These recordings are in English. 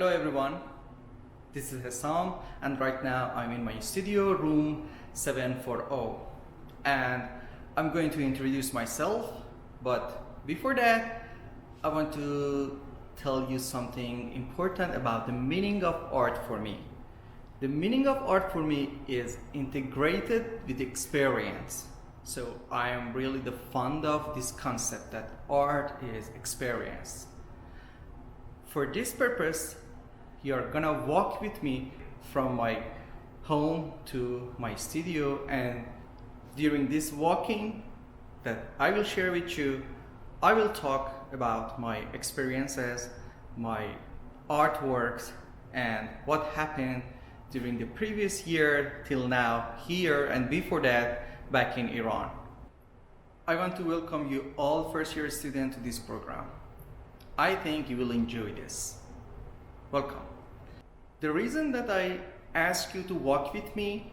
Hello everyone, this is Hesam and right now I'm in my studio room 740 and I'm going to introduce myself, but before that I want to tell you something important about the meaning of art for me. The meaning of art for me is integrated with experience. So I am really fond of this concept that art is experience. For this purpose, you're gonna walk with me from my home to my studio, and during this walking that I will share with you, I will talk about my experiences, my artworks, and what happened during the previous year till now here, and before that back in Iran. I want to welcome you all first year students to this program. I think you will enjoy this. Welcome. The reason that I ask you to walk with me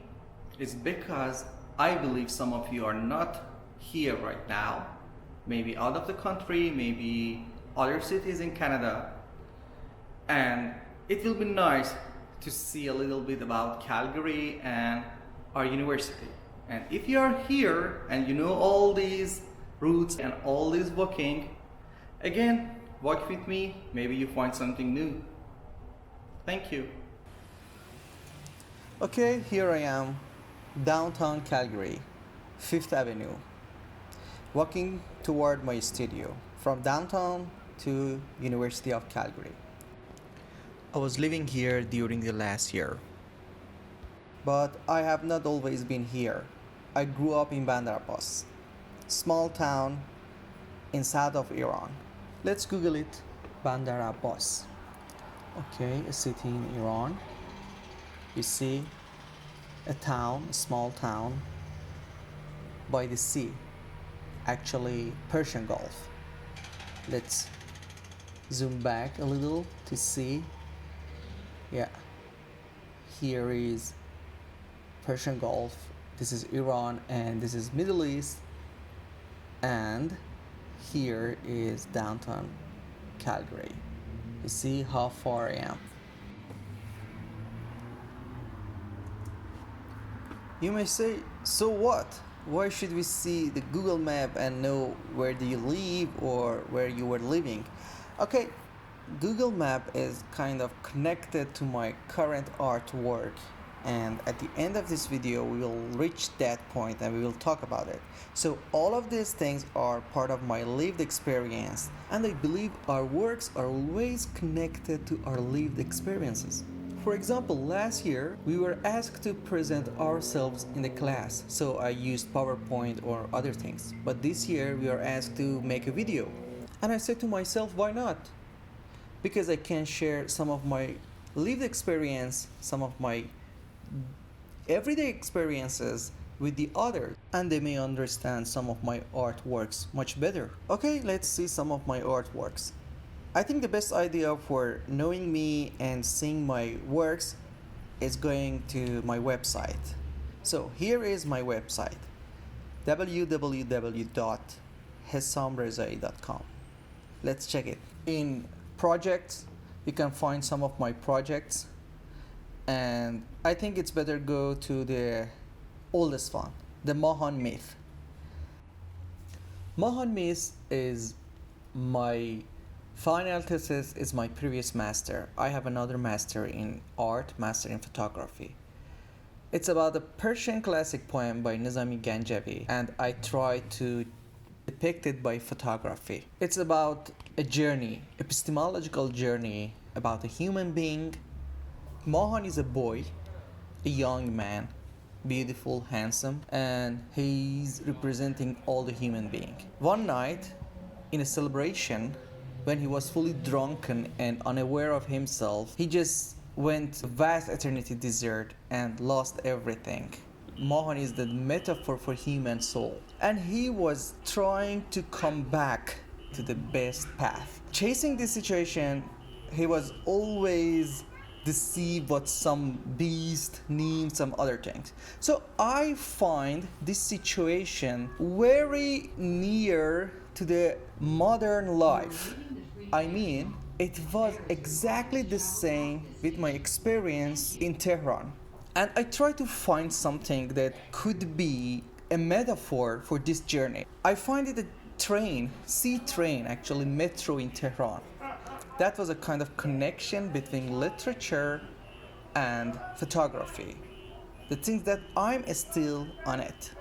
is because I believe some of you are not here right now, maybe out of the country, maybe other cities in Canada, and it will be nice to see a little bit about Calgary and our university. And if you are here and you know all these routes and all this walking, again, walk with me, maybe you find something new. Thank you. Okay, here I am, downtown Calgary, 5th Avenue, walking toward my studio from downtown to University of Calgary. I was living here during the last year, but I have not always been here. I grew up in Bandar Abbas, small town in south of Iran. Let's Google it, Bandar Abbas. Okay, a city in Iran. You see a town, a small town by the sea, actually Persian Gulf. Let's zoom back a little to see. Yeah, here is Persian Gulf, this is Iran, and this is Middle East, and here is downtown Calgary. You see how far I am. You may say, so what? Why should we see the Google map and know where do you live or where you were living? Okay, Google map is kind of connected to my current artwork, and at the end of this video we will reach that point and we will talk about it. So all of these things are part of my lived experience, and I believe our works are always connected to our lived experiences. For example, last year we were asked to present ourselves in the class, so I used PowerPoint or other things. But this year we are asked to make a video, and I said to myself, why not? Because I can share some of my lived experience, some of my everyday experiences with the others, and they may understand some of my artworks much better. Okay, let's see some of my artworks. I think the best idea for knowing me and seeing my works is going to my website. So here is my website, www.hesamrezaei.com. Let's check it. In projects, you can find some of my projects, and I think it's better go to the oldest one, the Mahan myth. Mahan myth is my final thesis, is my previous master. I have another master in art, master in photography. It's about a Persian classic poem by Nizami Ganjavi, and I try to depict it by photography. It's about a journey, epistemological journey about a human being. Mahan is a boy, a young man, beautiful, handsome, and he's representing all the human being. One night, in a celebration, when he was fully drunken and unaware of himself, he just went to vast eternity desert and lost everything. Mahan is the metaphor for human soul, and he was trying to come back to the best path. Chasing this situation, he was always deceived by some beast, nymph, some other things. So I find this situation very near to the modern life. I mean, it was exactly the same with my experience in Tehran. And I tried to find something that could be a metaphor for this journey. I find it a train, sea train, actually, metro in Tehran. That was a kind of connection between literature and photography. The thing that I'm still on it.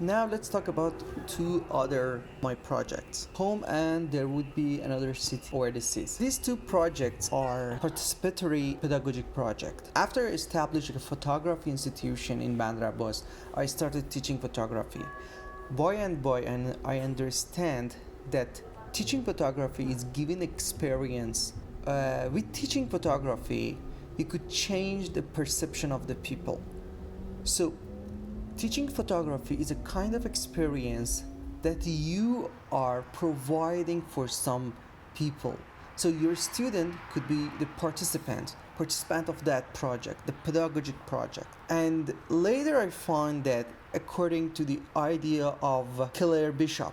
Now let's talk about two other my projects. Home and there would be another city overseas. These two projects are participatory pedagogic project. After establishing a photography institution in Bandar Abbas, I started teaching photography. By and by, and I understand that teaching photography is giving experience. With teaching photography, you could change the perception of the people. So teaching photography is a kind of experience that you are providing for some people. So your student could be the participant of that project, the pedagogic project. And later I found that according to the idea of Claire Bishop,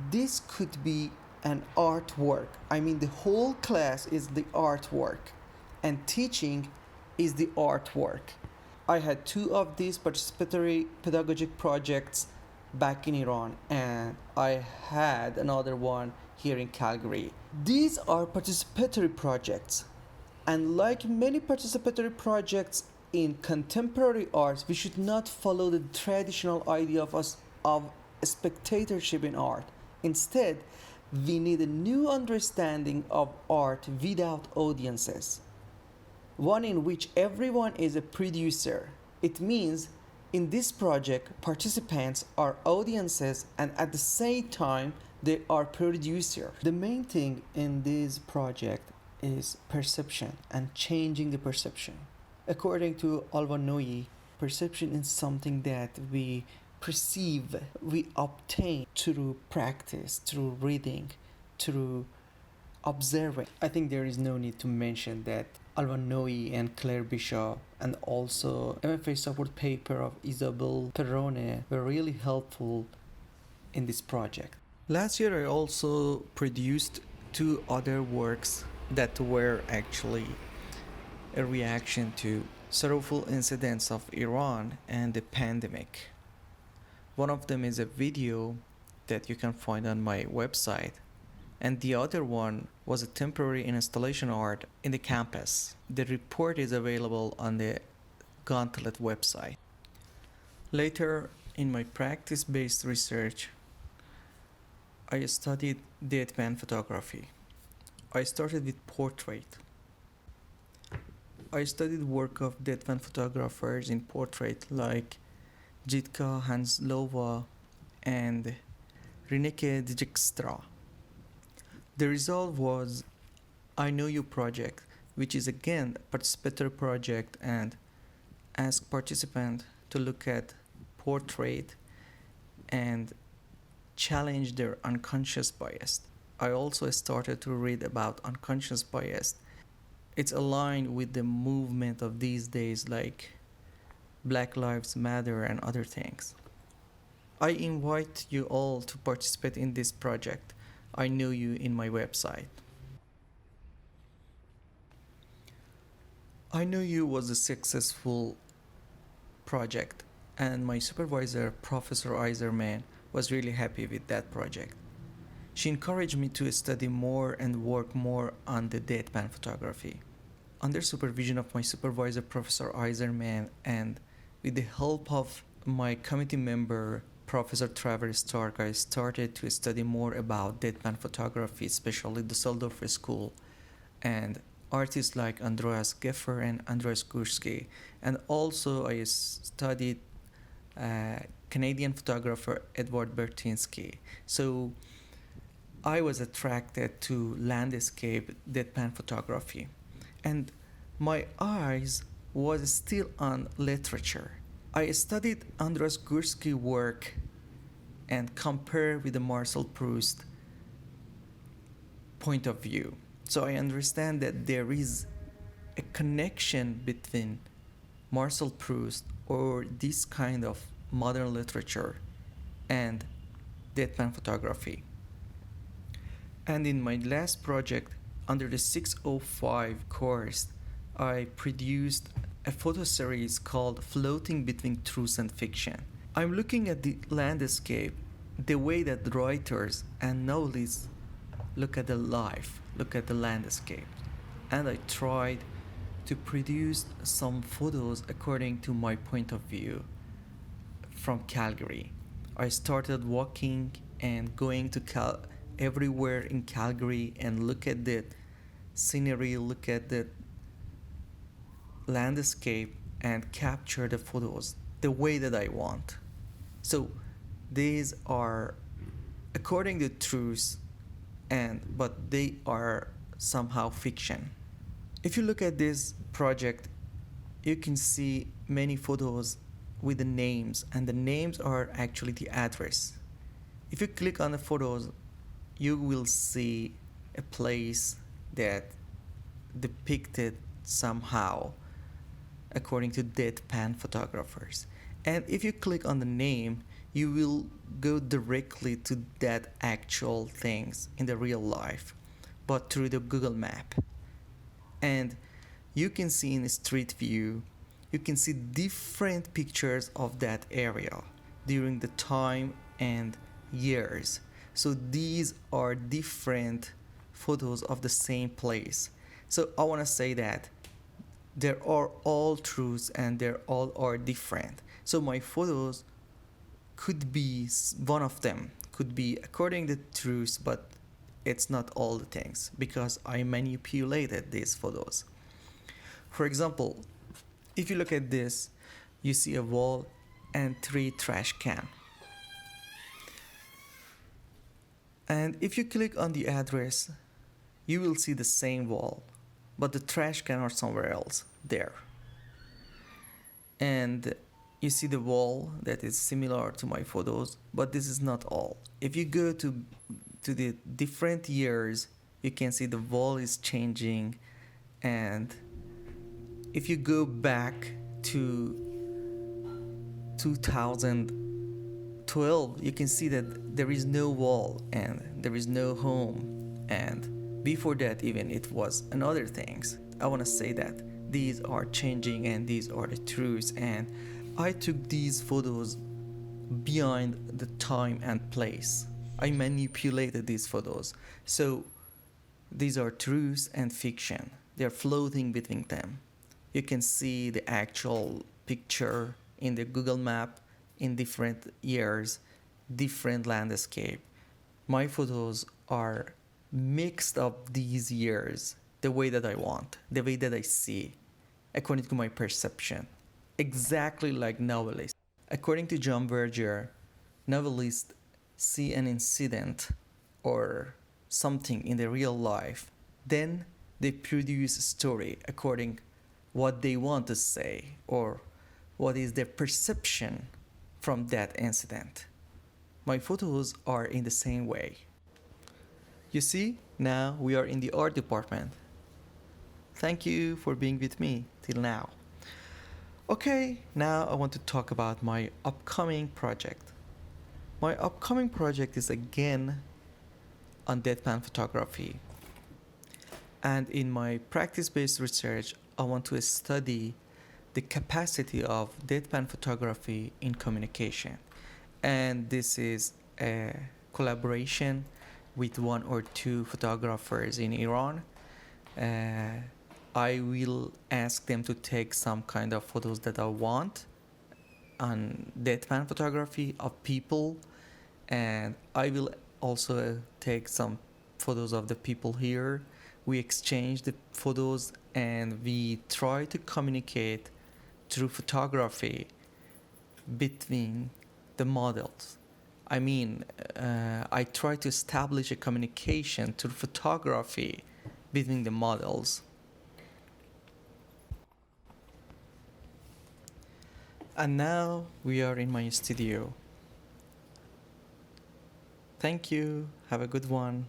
this could be an artwork. I mean, the whole class is the artwork, and teaching is the artwork. I had two of these participatory pedagogic projects back in Iran, and I had another one here in Calgary. These are participatory projects, and like many participatory projects in contemporary arts, we should not follow the traditional idea of spectatorship in art. Instead, we need a new understanding of art without audiences, one in which everyone is a producer. It means in this project, participants are audiences and at the same time, they are producers. The main thing in this project is perception and changing the perception. According to Alvanoi, perception is something that we perceive, we obtain through practice, through reading, through observing. I think there is no need to mention that Alvanoi and Claire Bishop and also MFA support paper of Isabel Perrone were really helpful in this project. Last year I also produced two other works that were actually a reaction to sorrowful incidents of Iran and the pandemic. One of them is a video that you can find on my website, and the other one was a temporary installation art in the campus. The report is available on the Gauntlet website. Later, in my practice-based research, I studied deadpan photography. I started with portrait. I studied work of deadpan photographers in portrait like Jitka Hanslova and Rineke Dijkstra. The result was I Know You project, which is again a participatory project and ask participants to look at portrait and challenge their unconscious bias. I also started to read about unconscious bias. It's aligned with the movement of these days like Black Lives Matter and other things. I invite you all to participate in this project. I Know You in my website. I Know You was a successful project, and my supervisor, Professor Eiserman, was really happy with that project. She encouraged me to study more and work more on the deadpan photography. Under supervision of my supervisor, Professor Eiserman, and with the help of my committee member, Professor Trevor Stark, I started to study more about deadpan photography, especially the Düsseldorf School, and artists like Andreas Geffer and Andreas Gursky. And also I studied Canadian photographer Edward Bertinsky. So I was attracted to landscape deadpan photography. And my eyes was still on literature. I studied Andreas Gursky work and compared with the Marcel Proust point of view. So I understand that there is a connection between Marcel Proust or this kind of modern literature and deadpan photography. And in my last project, under the 605 course, I produced a photo series called Floating Between Truth and Fiction. I'm looking at the landscape, the way that writers and novelists look at the life, look at the landscape. And I tried to produce some photos according to my point of view from Calgary. I started walking and going to everywhere in Calgary and look at the scenery, look at the landscape and capture the photos the way that I want. So these are according to truth but they are somehow fiction. If you look at this project, you can see many photos with the names, and the names are actually the address. If you click on the photos, you will see a place that depicted somehow according to deadpan photographers. And if you click on the name, you will go directly to that actual things in the real life, but through the Google Map. And you can see in Street View, you can see different pictures of that area during the time and years. So these are different photos of the same place. So I want to say that there are all truths and they all are different. So my photos could be one of them, could be according to truth, but it's not all the things because I manipulated these photos. For example, if you look at this, you see a wall and 3 trash cans. And if you click on the address, you will see the same wall, but the trash can are somewhere else there. And you see the wall that is similar to my photos, but this is not all. If you go to the different years, you can see the wall is changing. And if you go back to 2012, you can see that there is no wall and there is no home. And before that, even it was another things. I want to say that these are changing and these are the truths. And I took these photos beyond the time and place. I manipulated these photos. So these are truths and fiction. They're floating between them. You can see the actual picture in the Google Map in different years, different landscape. My photos are mixed up these years the way that I want, the way that I see, according to my perception. Exactly like novelists. According to John Berger, novelists see an incident or something in the real life, then they produce a story according what they want to say or what is their perception from that incident. My photos are in the same way. You see, now we are in the art department. Thank you for being with me till now. Okay, now I want to talk about my upcoming project. My upcoming project is again on deadpan photography. And in my practice-based research, I want to study the capacity of deadpan photography in communication. And this is a collaboration with 1 or 2 photographers in Iran. I will ask them to take some kind of photos that I want on deadpan photography of people, and I will also take some photos of the people here. We exchange the photos and we try to communicate through photography between the models. I mean, I try to establish a communication through photography between the models. And now we are in my studio. Thank you. Have a good one.